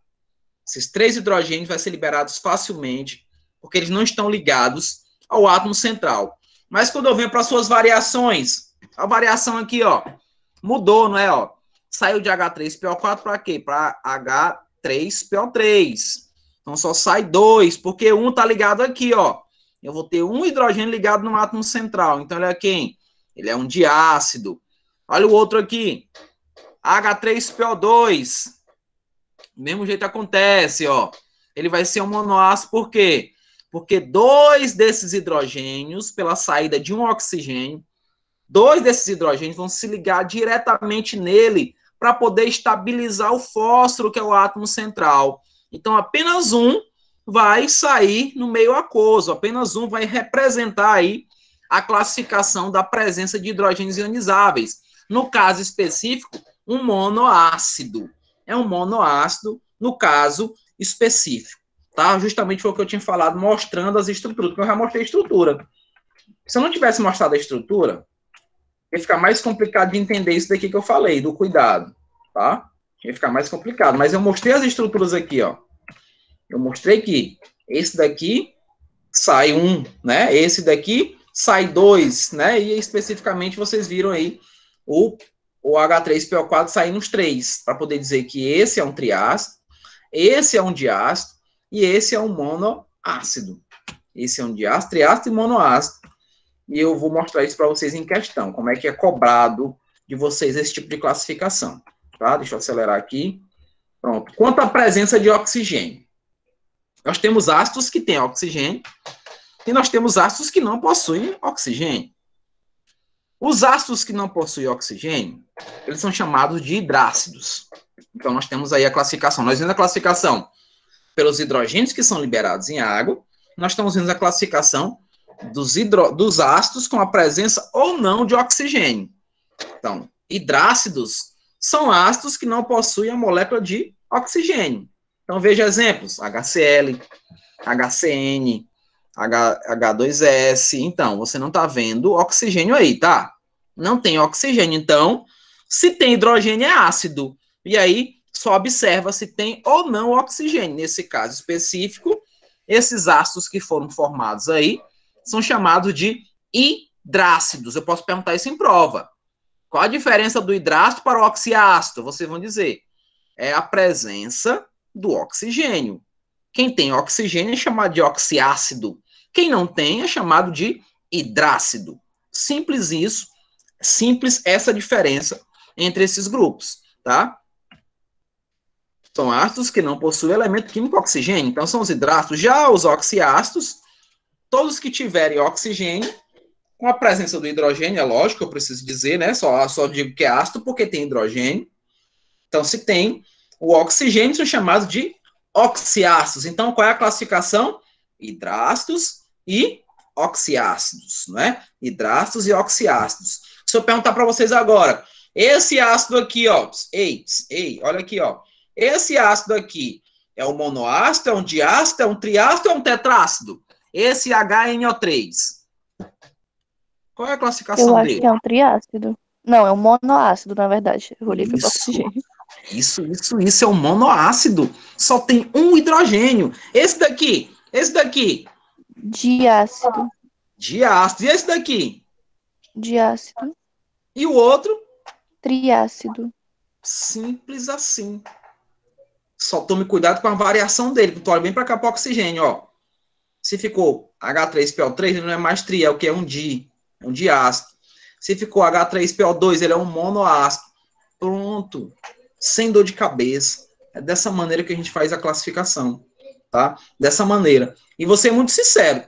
Esses 3 hidrogênios vão ser liberados facilmente, porque eles não estão ligados ao átomo central. Mas quando eu venho para suas variações, a variação aqui, ó, mudou, não é? Ó, saiu de H3PO4 para quê? Para H3PO3. Então só sai 2, porque um está ligado aqui, ó. Eu vou ter um hidrogênio ligado no átomo central. Então ele é quem? Ele é um diácido. Olha o outro aqui. H3PO2. Do mesmo jeito acontece, ó. Ele vai ser um monoácido, por quê? Porque 2 desses hidrogênios, pela saída de um oxigênio, 2 desses hidrogênios vão se ligar diretamente nele para poder estabilizar o fósforo, que é o átomo central. Então, apenas um vai sair no meio aquoso, apenas um vai representar aí a classificação da presença de hidrogênios ionizáveis. No caso específico, um monoácido. É um monoácido no caso específico, tá? Justamente foi o que eu tinha falado, mostrando as estruturas, porque eu já mostrei a estrutura. Se eu não tivesse mostrado a estrutura, ia ficar mais complicado de entender isso daqui que eu falei, do cuidado, tá? Ia ficar mais complicado, mas eu mostrei as estruturas aqui, ó. Eu mostrei que esse daqui sai 1, né? Esse daqui sai 2, né? E especificamente vocês viram aí o H3PO4 saindo os 3, para poder dizer que esse é um triácido, esse é um diácido e esse é um monoácido. Esse é um diácido, triácido e monoácido. E eu vou mostrar isso para vocês em questão, como é que é cobrado de vocês esse tipo de classificação. Tá? Deixa eu acelerar aqui. Pronto. Quanto à presença de oxigênio. Nós temos ácidos que têm oxigênio e nós temos ácidos que não possuem oxigênio. Os ácidos que não possuem oxigênio, eles são chamados de hidrácidos. Então, nós temos aí a classificação. Nós vemos a classificação pelos hidrogênios que são liberados em água. Nós estamos vendo a classificação dos ácidos com a presença ou não de oxigênio. Então, hidrácidos são ácidos que não possuem a molécula de oxigênio. Então, veja exemplos: HCl, HCN, H2S. Então, você não está vendo oxigênio aí, tá? Não tem oxigênio. Então, se tem hidrogênio, é ácido. E aí, só observa se tem ou não oxigênio. Nesse caso específico, esses ácidos que foram formados aí são chamados de hidrácidos. Eu posso perguntar isso em prova. Qual a diferença do hidrácido para o oxiácido? Vocês vão dizer. É a presença do oxigênio. Quem tem oxigênio é chamado de oxiácido. Quem não tem é chamado de hidrácido. Simples isso. Simples essa diferença entre esses grupos, tá? São ácidos que não possuem elemento químico oxigênio. Então, são os hidrácidos. Já os oxiácidos, todos que tiverem oxigênio, com a presença do hidrogênio, é lógico, eu preciso dizer, né? Só digo que é ácido porque tem hidrogênio. Então, se tem o oxigênio, são chamados de oxiácidos. Então, qual é a classificação? Hidrácidos e oxiácidos, né? Hidrácidos e oxiácidos. Se eu perguntar para vocês agora, esse ácido aqui, ó, olha aqui, ó. Esse ácido aqui é um monoácido, é um diácido, é um triácido, é um tetrácido? Esse HNO3. Qual é a classificação Eu acho dele? que é um triácido. Não, é um monoácido, na verdade. Eu olhei para o oxigênio. Isso é um monoácido. Só tem um hidrogênio. Esse daqui. Diácido. Diácido. E esse daqui? Diácido. E o outro? Triácido. Simples assim. Só tome cuidado com a variação dele, porque tu olha bem para cá para o oxigênio, ó. Se ficou H3PO3, ele não é mais tri, é o que? É um diácido. Se ficou H3PO2, ele é um monoácido. Pronto. Sem dor de cabeça. É dessa maneira que a gente faz a classificação, tá? Dessa maneira. E você é muito sincero.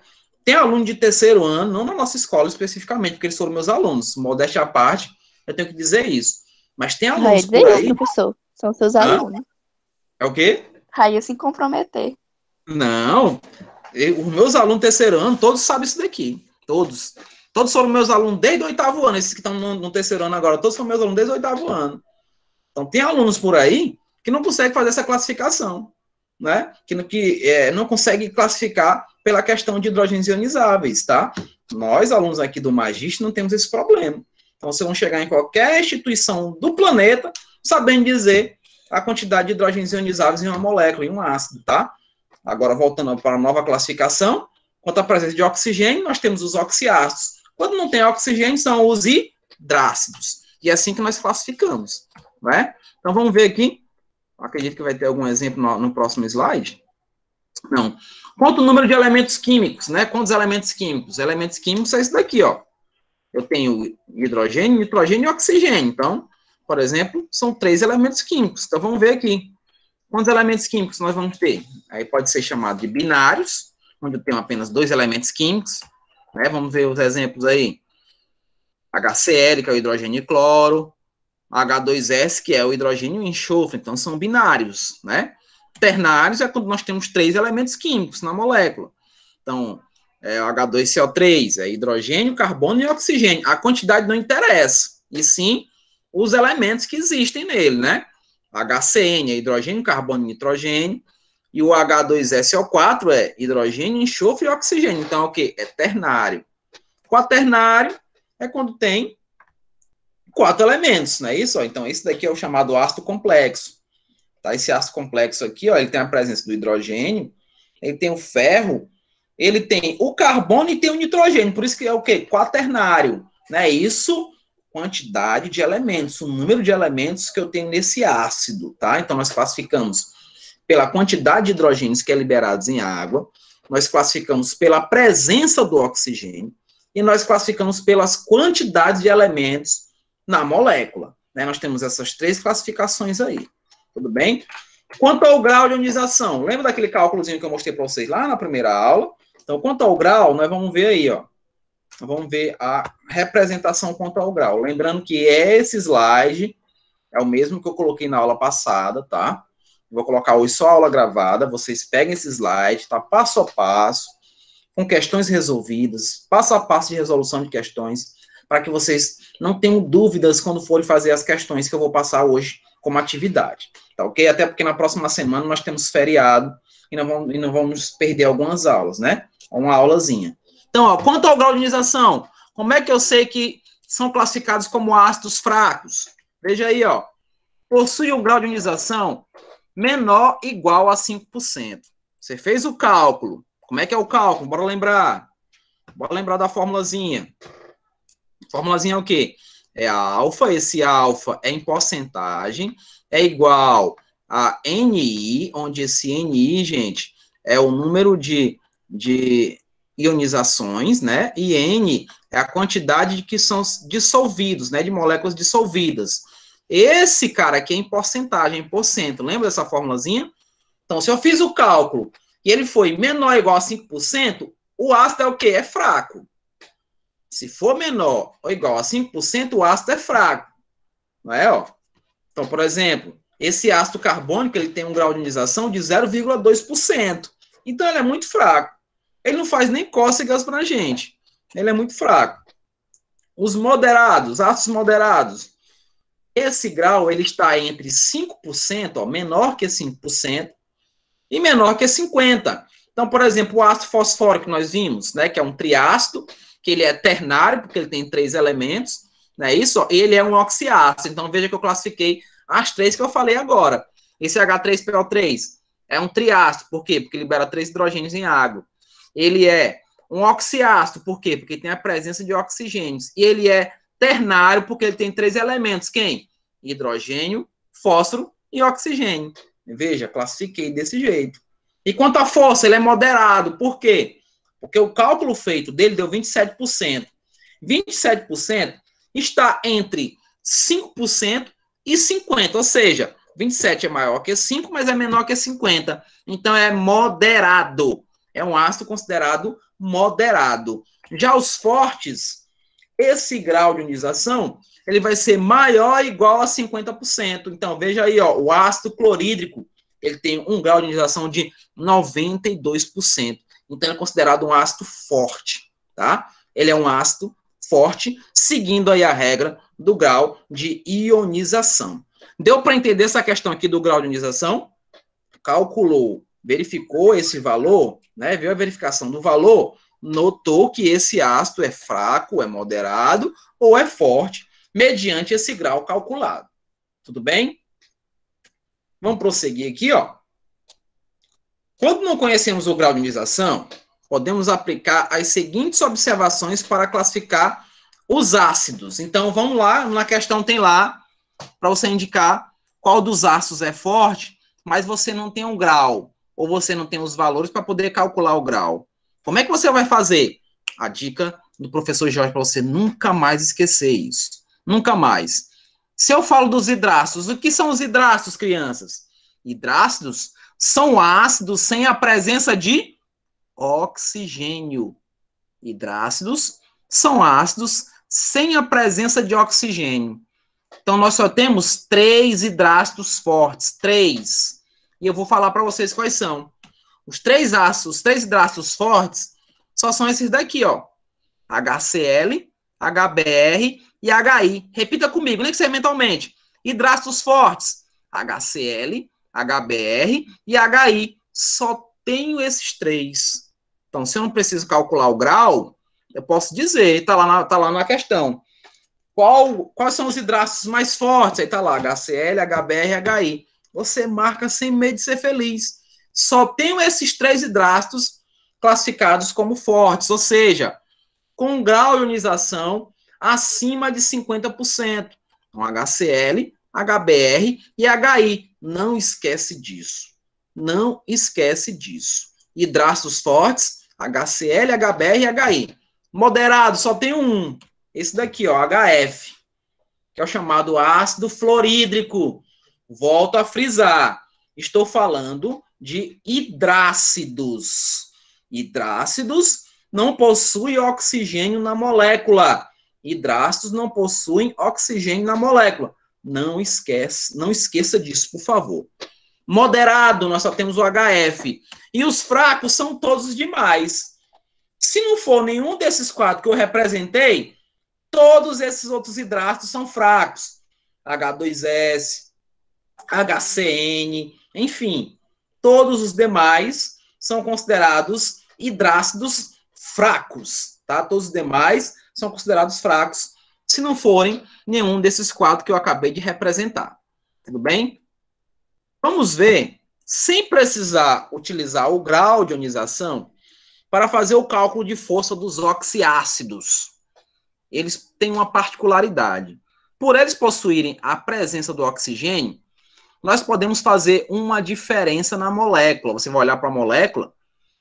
Tem aluno de terceiro ano, não na nossa escola especificamente, porque eles foram meus alunos, modéstia à parte, eu tenho que dizer isso. Mas tem alunos Raia, por dizer isso, aí... professor. São seus Hã? alunos. É o quê? Raia se comprometer. Não, os meus alunos terceiro ano, todos sabem isso daqui. Todos. Todos foram meus alunos desde o 8º ano. Esses que estão no terceiro ano agora, todos foram meus alunos desde o 8º ano. Então, tem alunos por aí que não conseguem fazer essa classificação, né? Que não conseguem classificar pela questão de hidrogênios ionizáveis, tá? Nós, alunos aqui do Magista, não temos esse problema. Então, vocês vão chegar em qualquer instituição do planeta sabendo dizer a quantidade de hidrogênios ionizáveis em uma molécula, em um ácido, tá? Agora, voltando para a nova classificação, quanto à presença de oxigênio, nós temos os oxiácidos. Quando não tem oxigênio, são os hidrácidos. E é assim que nós classificamos, né? Então, vamos ver aqui. Acredito que vai ter algum exemplo no próximo slide. Não. Quanto o número de elementos químicos, né? Quantos elementos químicos? Elementos químicos é isso daqui, ó. Eu tenho hidrogênio, nitrogênio e oxigênio. Então, por exemplo, são 3 elementos químicos. Então, vamos ver aqui. Quantos elementos químicos nós vamos ter? Aí pode ser chamado de binários, onde eu tenho apenas 2 elementos químicos. Né? Vamos ver os exemplos aí. HCl, que é o hidrogênio e cloro. H2S, que é o hidrogênio e enxofre. Então, são binários, né? Ternários é quando nós temos 3 elementos químicos na molécula. Então, o H2CO3 é hidrogênio, carbono e oxigênio. A quantidade não interessa, e sim os elementos que existem nele, né? HCN é hidrogênio, carbono e nitrogênio, e o H2SO4 é hidrogênio, enxofre e oxigênio. Então, o quê? É ternário. Quaternário é quando tem 4 elementos, não é isso? Então, esse daqui é o chamado ácido complexo. Tá? Esse ácido complexo aqui, ó, ele tem a presença do hidrogênio, ele tem o ferro, ele tem o carbono e tem o nitrogênio. Por isso que é o quê? Quaternário. Né? Isso, quantidade de elementos, o número de elementos que eu tenho nesse ácido, tá? Então, nós classificamos pela quantidade de hidrogênios que é liberados em água, nós classificamos pela presença do oxigênio e nós classificamos pelas quantidades de elementos na molécula. Né? Nós temos essas 3 classificações aí. Tudo bem? Quanto ao grau de ionização, lembra daquele cálculozinho que eu mostrei para vocês lá na primeira aula? Então, quanto ao grau, nós vamos ver aí, ó. Vamos ver a representação quanto ao grau. Lembrando que esse slide é o mesmo que eu coloquei na aula passada, tá? Vou colocar hoje só a aula gravada. Vocês peguem esse slide, tá? Passo a passo, com questões resolvidas, passo a passo de resolução de questões, para que vocês não tenham dúvidas quando forem fazer as questões que eu vou passar hoje como atividade. Tá ok? Até porque na próxima semana nós temos feriado e não vamos perder algumas aulas, né? Uma aulazinha. Então, ó, quanto ao grau de ionização, como é que eu sei que são classificados como ácidos fracos? Veja aí, ó. Possui um grau de ionização menor ou igual a 5%. Você fez o cálculo. Como é que é o cálculo? Bora lembrar. Bora lembrar da formulazinha. A formulazinha é o quê? É a alfa. Esse alfa é em porcentagem. É igual a NI, onde esse NI, gente, é o número de ionizações, né? E N é a quantidade de que são dissolvidos, né? De moléculas dissolvidas. Esse cara aqui é em porcentagem, em porcento. Lembra dessa formulazinha? Então, se eu fiz o cálculo e ele foi menor ou igual a 5%, o ácido é o quê? É fraco. Se for menor ou igual a 5%, o ácido é fraco. Não é, ó? Então, por exemplo, esse ácido carbônico, ele tem um grau de ionização de 0,2%. Então, ele é muito fraco. Ele não faz nem cócegas para a gente. Ele é muito fraco. Os moderados, ácidos moderados, esse grau ele está entre 5%, ó, menor que 5%, e menor que 50%. Então, por exemplo, o ácido fosfórico que nós vimos, né, que é um triácido, que ele é ternário, porque ele tem 3 elementos, né, isso, ó, ele é um oxiácido. Então, veja que eu classifiquei as 3 que eu falei agora. Esse H3PO3 é um triácido, por quê? Porque libera 3 hidrogênios em água. Ele é um oxiácido, por quê? Porque tem a presença de oxigênios. E ele é ternário, porque ele tem 3 elementos. Quem? Hidrogênio, fósforo e oxigênio. Veja, classifiquei desse jeito. E quanto à força, ele é moderado. Por quê? Porque o cálculo feito dele deu 27%. 27% está entre 5% e 50%. Ou seja, 27 é maior que 5, mas é menor que 50. Então, é moderado. É um ácido considerado moderado. Já os fortes, esse grau de ionização, ele vai ser maior ou igual a 50%. Então, veja aí, ó, o ácido clorídrico, ele tem um grau de ionização de 92%. Então, ele é considerado um ácido forte, tá? Ele é um ácido forte, seguindo aí a regra do grau de ionização. Deu para entender essa questão aqui do grau de ionização? Calculou, verificou esse valor, né? Viu a verificação do valor, notou que esse ácido é fraco, é moderado ou é forte, mediante esse grau calculado. Tudo bem? Vamos prosseguir aqui, ó. Quando não conhecemos o grau de ionização, podemos aplicar as seguintes observações para classificar os ácidos. Então, vamos lá, na questão tem lá, para você indicar qual dos ácidos é forte, mas você não tem um grau, ou você não tem os valores para poder calcular o grau. Como é que você vai fazer? A dica do professor Jorge para você nunca mais esquecer isso. Nunca mais. Se eu falo dos hidrácidos, o que são os hidrácidos, crianças? Hidrácidos são ácidos sem a presença de oxigênio. Hidrácidos são ácidos sem a presença de oxigênio. Então, nós só temos 3 hidrácidos fortes. 3. E eu vou falar para vocês quais são. Os 3 hidrácidos fortes só são esses daqui, ó. HCl, HBr e HI. Repita comigo, nem que seja mentalmente. Hidrácidos fortes. HCl, HBr e HI. Só tenho esses 3. Então, se eu não preciso calcular o grau, eu posso dizer, tá lá na questão. Quais são os hidrácidos mais fortes? Aí tá lá, HCl, HBr e HI. Você marca sem medo de ser feliz. Só tenho esses 3 hidrácidos classificados como fortes, ou seja, com um grau de ionização acima de 50%. Então, HCl, HBr e HI. Não esquece disso. Não esquece disso. Hidrácidos fortes, HCl, HBr e HI. Moderado, só tem um. Esse daqui, ó, HF, que é o chamado ácido fluorídrico. Volto a frisar. Estou falando de hidrácidos. Hidrácidos não possuem oxigênio na molécula. Hidrácidos não possuem oxigênio na molécula. Não esqueça disso, por favor. Moderado, nós só temos o HF. E os fracos são todos os demais. Se não for nenhum desses 4 que eu representei, todos esses outros hidrácidos são fracos. H2S, HCN, enfim, todos os demais são considerados hidrácidos fracos, tá? Todos os demais são considerados fracos, se não forem nenhum desses 4 que eu acabei de representar. Tudo bem? Vamos ver, sem precisar utilizar o grau de ionização, para fazer o cálculo de força dos oxiácidos. Eles têm uma particularidade. Por eles possuírem a presença do oxigênio, nós podemos fazer uma diferença na molécula. Você vai olhar para a molécula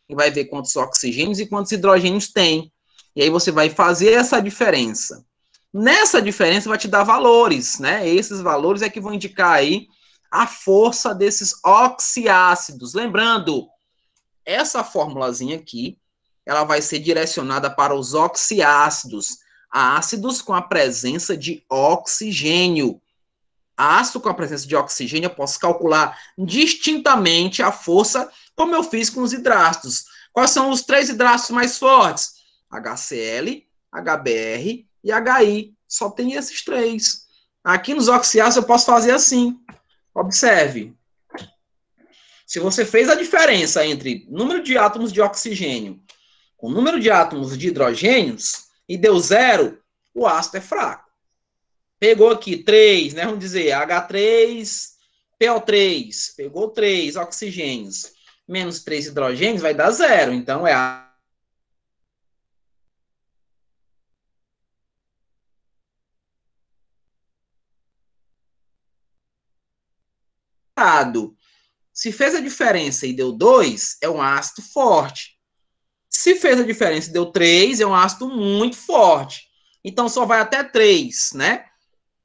e vai ver quantos oxigênios e quantos hidrogênios tem. E aí você vai fazer essa diferença. Nessa diferença vai te dar valores, né? Esses valores é que vão indicar aí a força desses oxiácidos. Lembrando, essa formulazinha aqui, ela vai ser direcionada para os oxiácidos, ácidos com a presença de oxigênio. Ácido com a presença de oxigênio, eu posso calcular distintamente a força, como eu fiz com os hidrácidos. Quais são os 3 hidrácidos mais fortes? HCl, HBr e HI. Só tem esses 3. Aqui nos oxiácidos eu posso fazer assim. Observe. Se você fez a diferença entre número de átomos de oxigênio com número de átomos de hidrogênios e deu 0, o ácido é fraco. Pegou aqui 3, né? Vamos dizer, H3, PO3. Pegou 3 oxigênios menos 3 hidrogênios, vai dar 0. Então, é ácido. Se fez a diferença e deu 2, é um ácido forte. Se fez a diferença e deu 3, é um ácido muito forte. Então, só vai até 3, né?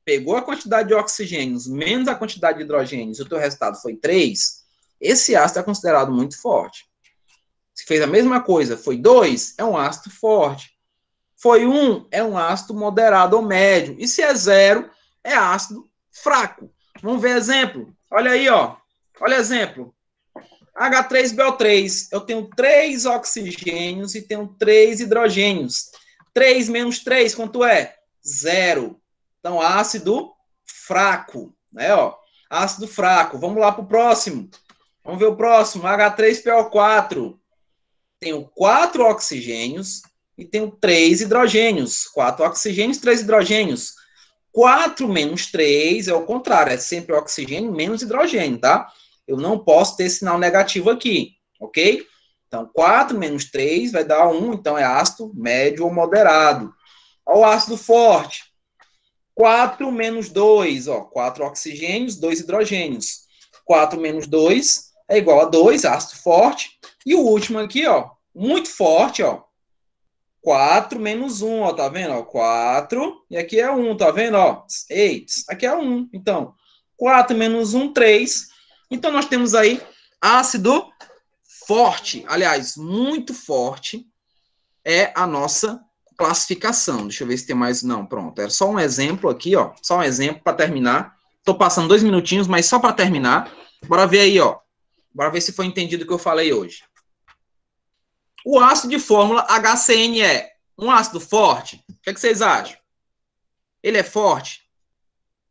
Pegou a quantidade de oxigênios menos a quantidade de hidrogênios, e o teu resultado foi 3, esse ácido é considerado muito forte. Se fez a mesma coisa, foi 2, é um ácido forte. Foi 1, é um ácido moderado ou médio. E se é 0, é ácido fraco. Vamos ver exemplo. Olha aí, ó. Olha exemplo. H3BO3. Eu tenho 3 oxigênios e tenho 3 hidrogênios. 3 menos 3, quanto é? 0. Então, ácido fraco. Né, ó? Ácido fraco. Vamos lá para o próximo. Vamos ver o próximo. H3PO4. Tenho 4 oxigênios e tenho 3 hidrogênios. 4 oxigênios, 3 hidrogênios. 4 menos 3 é o contrário. É sempre oxigênio menos hidrogênio, tá? Eu não posso ter sinal negativo aqui, ok? Então, 4 menos 3 vai dar 1. Então, é ácido médio ou moderado. Olha o ácido forte. 4 menos 2, ó, 4 oxigênios, 2 hidrogênios. 4 menos 2 é igual a 2, ácido forte. E o último aqui, ó, muito forte, ó. 4 menos 1, ó, tá vendo? Ó, 4, e aqui é 1, tá vendo? Ó, 8, aqui é 1. Então, 4 menos 1, 3. Então, nós temos aí ácido forte, aliás, muito forte, é a nossa classificação. Deixa eu ver se tem mais. Não, pronto. Era só um exemplo aqui, ó. Só um exemplo para terminar. Tô passando 2 minutinhos, mas só para terminar. Bora ver aí, ó. Bora ver se foi entendido o que eu falei hoje. O ácido de fórmula HCN é um ácido forte? O que vocês acham? Ele é forte?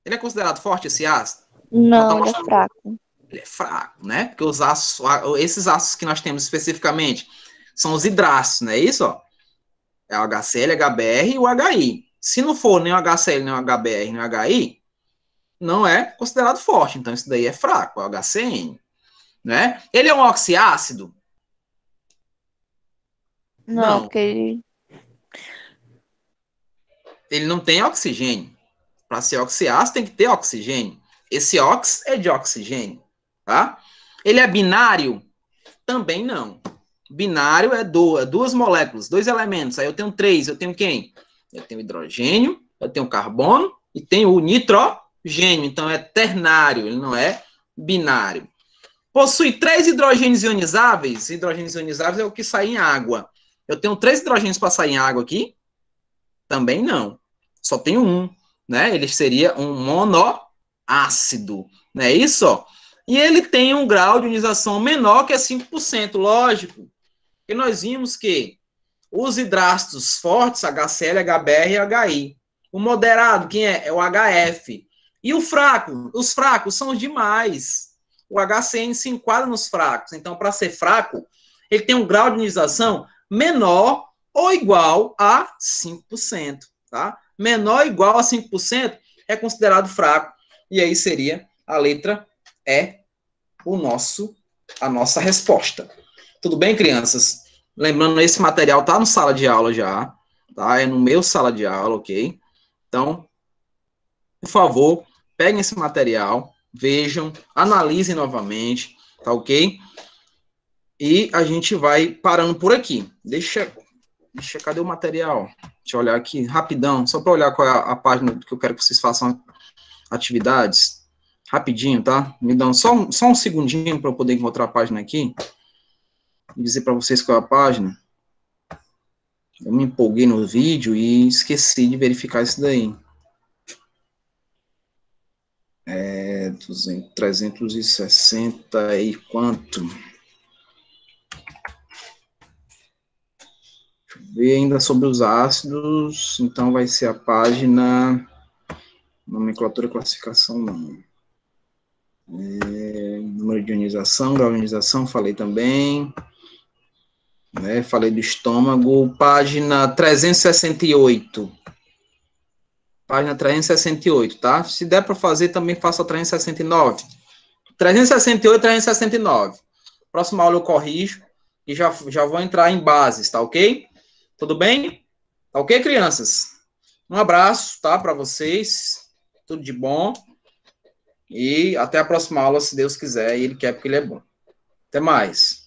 Ele é considerado forte, esse ácido? Não, ele é fraco. Ele é fraco, né? Porque os ácidos, esses ácidos que nós temos especificamente são os hidrácidos, não é isso? Ó? É o HCl, HBr e o HI. Se não for nem o HCl, nem o HBr, nem o HI, não é considerado forte. Então, isso daí é fraco, é o HCN. Né? Ele é um oxiácido? Não, porque ele não tem oxigênio. Para ser oxiácido, tem que ter oxigênio. Esse ox é de oxigênio. Tá? Ele é binário? Também não. Binário é duas moléculas, 2 elementos. Aí eu tenho 3. Eu tenho quem? Eu tenho hidrogênio, eu tenho carbono e tenho o nitrogênio. Então é ternário, ele não é binário. Possui 3 hidrogênios ionizáveis. Hidrogênios ionizáveis é o que sai em água. Eu tenho 3 hidrogênios para sair em água aqui? Também não. Só tenho um. Né? Ele seria um monoácido. Não é isso? Ó? E ele tem um grau de ionização menor que é 5%. Lógico. Porque nós vimos que os hidrácidos fortes, HCl, HBr e HI. O moderado, quem é? É o HF. E o fraco? Os fracos são os demais. O HCN se enquadra nos fracos. Então, para ser fraco, ele tem um grau de ionização menor ou igual a 5%. Tá? Menor ou igual a 5% é considerado fraco. E aí seria a letra E, a nossa resposta. Tudo bem, crianças? Lembrando, esse material tá no sala de aula já. Tá? É no meu sala de aula, ok? Então, por favor, peguem esse material, vejam, analisem novamente, tá ok? E a gente vai parando por aqui. Cadê o material? Deixa eu olhar aqui, rapidão, só para olhar qual é a página que eu quero que vocês façam atividades. Rapidinho, tá? Me dão só um segundinho para eu poder encontrar a página aqui e dizer para vocês qual é a página. Eu me empolguei no vídeo e esqueci de verificar isso daí. 360 e quanto? Deixa eu ver ainda sobre os ácidos. Então, vai ser a página... Nomenclatura e classificação, não. Número de ionização, grau de ionização, falei também. Né, falei do estômago. Página 368. Página 368, tá? Se der para fazer, também faça a 369. 368, 369. Próxima aula eu corrijo e já vou entrar em bases, tá ok? Tudo bem? Tá ok, crianças? Um abraço, tá, para vocês. Tudo de bom. E até a próxima aula, se Deus quiser. E Ele quer porque Ele é bom. Até mais.